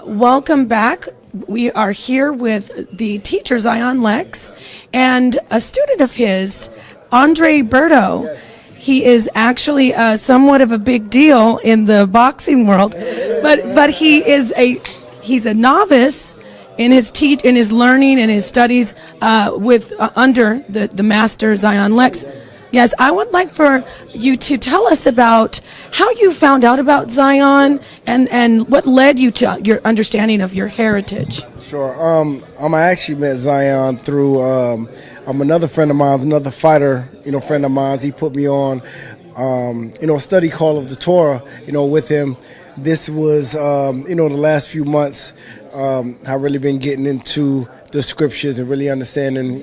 Welcome back. We are here with the teacher, Zion Lexx, and a student of his, Berto. Yes. He is actually somewhat of a big deal in the boxing world, but he's a novice in his learning and his studies under the master Zion Lexx. Yes, I would like for you to tell us about how you found out about Zion and what led you to your understanding of your heritage. Sure. I actually met Zion through another friend of mine, another fighter, friend of mine. He put me on, a study call of the Torah, with him. This was, the last few months, I've really been getting into the scriptures and really understanding,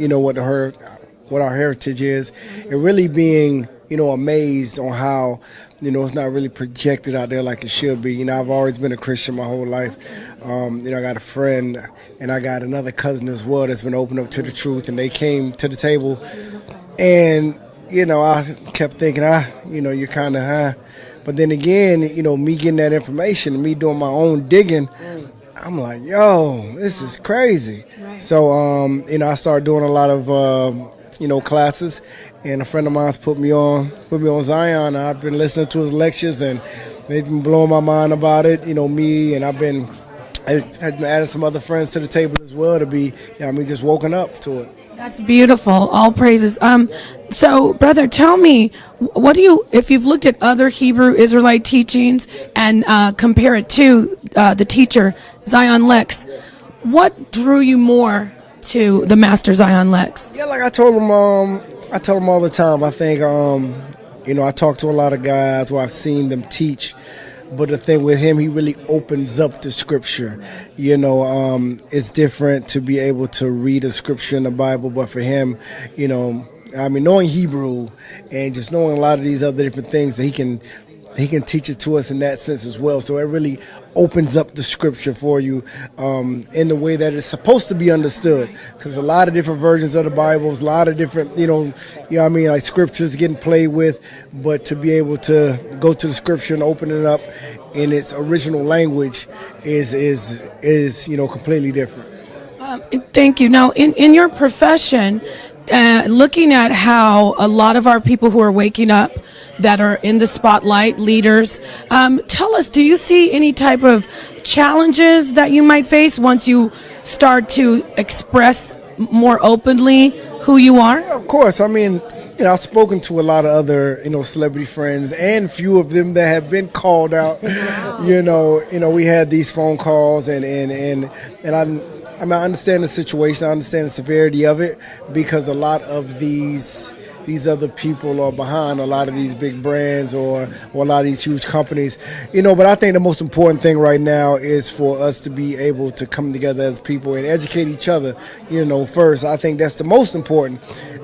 what our heritage is, and really being, amazed on how, it's not really projected out there like it should be. I've always been a Christian my whole life. I got a friend and I got another cousin as well that's been open up to the truth, and they came to the table, and, I kept thinking, you're kind of, but then again, me getting that information and me doing my own digging, I'm like, yo, this is crazy. Right. So, I started doing a lot of, classes, and a friend of mine's put me on Zion, and I've been listening to his lectures, and they've been blowing my mind about it, me, and I've been adding some other friends to the table as well to be, just woken up to it. That's beautiful. All praises. So, brother, tell me, if you've looked at other Hebrew Israelite teachings and compare it to the teacher, Zion Lexx, what drew you more to the master Zion Lexx? Yeah, like I told him all the time. I think, I talk to a lot of guys where I've seen them teach, but the thing with him, he really opens up the scripture. It's different to be able to read a scripture in the Bible, but for him, knowing Hebrew and just knowing a lot of these other different things that he can teach it to us in that sense as well. So it really opens up the scripture for you in the way that it's supposed to be understood. Because a lot of different versions of the Bibles, a lot of different, like scriptures getting played with. But to be able to go to the scripture and open it up in its original language is completely different. Thank you. Now, in your profession, looking at how a lot of our people who are waking up that are in the spotlight, leaders, tell us, do you see any type of challenges that you might face once you start to express more openly who you are? Yeah, of course. I've spoken to a lot of other, celebrity friends, and few of them that have been called out. We had these phone calls, and I understand the situation. I understand the severity of it, because a lot of these other people are behind a lot of these big brands or a lot of these huge companies. But I think the most important thing right now is for us to be able to come together as people and educate each other, first. I think that's the most important.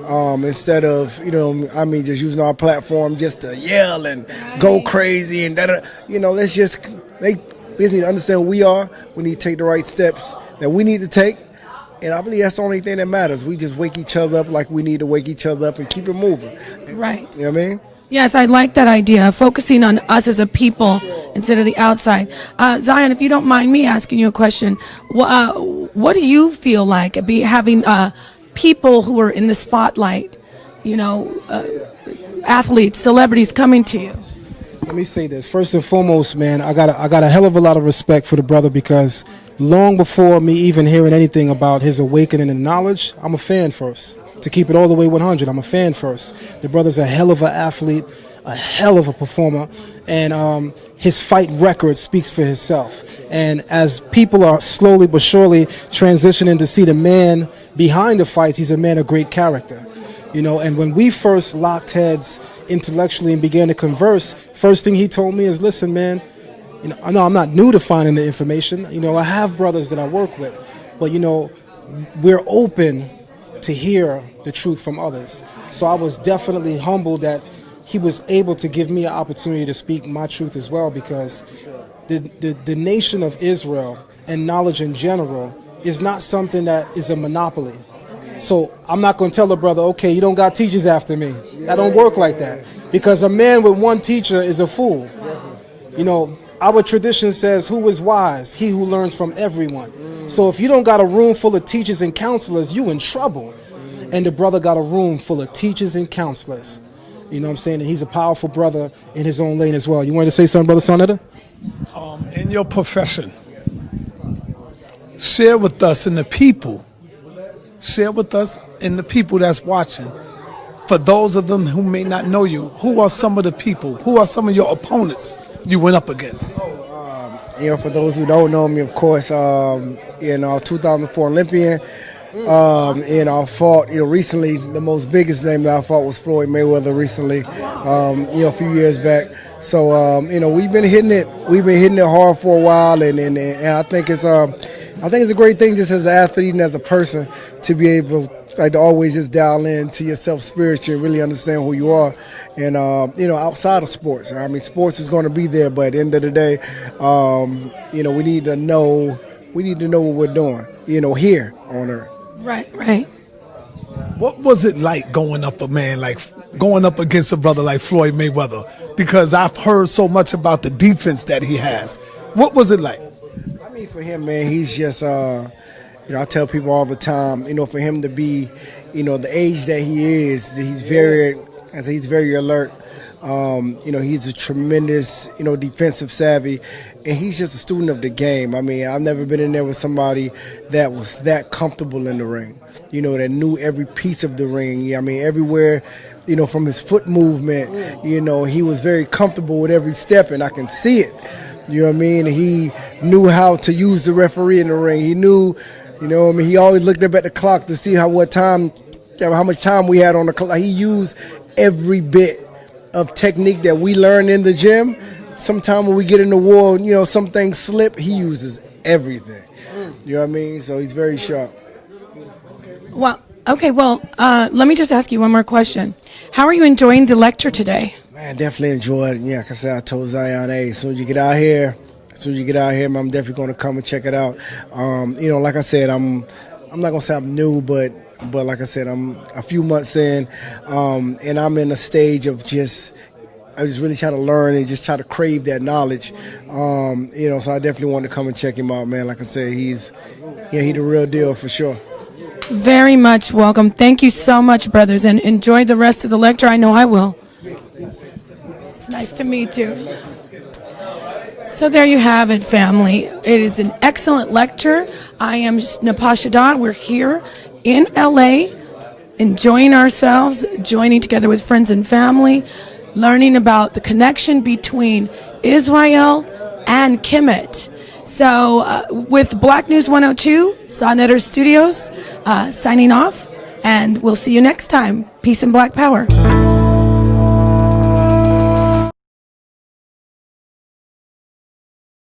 Instead of, just using our platform just to yell and go crazy and let's just, we just need to understand who we are. We need to take the right steps that we need to take. And I believe that's the only thing that matters. We just wake each other up like we need to wake each other up and keep it moving. Right. You know what I mean? Yes, I like that idea, focusing on us as a people instead of the outside. Zion, if you don't mind me asking you a question, what do you feel like having people who are in the spotlight, athletes, celebrities coming to you? Let me say this. First and foremost, man, I got a hell of a lot of respect for the brother, because long before me even hearing anything about his awakening and knowledge, I'm a fan first. To keep it all the way 100, I'm a fan first. The brother's a hell of an athlete, a hell of a performer, and his fight record speaks for himself. And as people are slowly but surely transitioning to see the man behind the fights, he's a man of great character. And when we first locked heads intellectually and began to converse, first thing he told me is, listen, man, I know I'm not new to finding the information. I have brothers that I work with, but we're open to hear the truth from others. So I was definitely humbled that he was able to give me an opportunity to speak my truth as well, because the nation of Israel and knowledge in general is not something that is a monopoly. So I'm not going to tell a brother, okay, you don't got teachers after me. That don't work like that, because a man with one teacher is a fool. our tradition says, who is wise? He who learns from everyone. So if you don't got a room full of teachers and counselors, you in trouble. And the brother got a room full of teachers and counselors. You know what I'm saying? And he's a powerful brother in his own lane as well. You wanted to say something, Brother Sonetta? In your profession, share with us and the people, that's watching, for those of them who may not know you, who are some of the people, who are some of your opponents you went up against? For those who don't know me, of course, 2004 Olympian, I fought, recently, the most biggest name that I fought was Floyd Mayweather recently, a few years back. So, we've been hitting it hard for a while, and I think it's a great thing just as an athlete and as a person to be able to always just dial in to yourself spiritually and really understand who you are. And, outside of sports, I mean, sports is going to be there, but at the end of the day, we need to know what we're doing, here on earth. Right. What was it like going up against a brother like Floyd Mayweather? Because I've heard so much about the defense that he has. What was it like? I mean, for him, man, he's just, I tell people all the time, for him to be, the age that he is, he's very alert. He's a tremendous, defensive savvy, and he's just a student of the game. I mean, I've never been in there with somebody that was that comfortable in the ring, that knew every piece of the ring. I mean, everywhere, from his foot movement, he was very comfortable with every step, and I can see it. You know what I mean? He knew how to use the referee in the ring. He knew, he always looked up at the clock to see how much time we had on the clock. He used every bit of technique that we learn in the gym. Sometimes when we get in the war, some things slip. He uses everything. You know what I mean? So he's very sharp. Well, okay. Well, let me just ask you one more question. How are you enjoying the lecture today? Man, definitely enjoyed it. Yeah, like I said, I told Zion, hey, as soon as you get out here, man, I'm definitely going to come and check it out. Like I said, I'm not going to say I'm new, but like I said, I'm a few months in, and I'm in a stage of I just really try to learn and just try to crave that knowledge. So I definitely want to come and check him out, man. Like I said, he's the real deal for sure. Very much welcome. Thank you so much, brothers, and enjoy the rest of the lecture. I know I will. It's nice to meet you. So there you have it, family. It is an excellent lecture. I am Napashada. We're here in LA, enjoying ourselves, joining together with friends and family, learning about the connection between Israel and Kemet. So with Black News 102, Sonnetter Studios, signing off, and we'll see you next time. Peace and Black Power.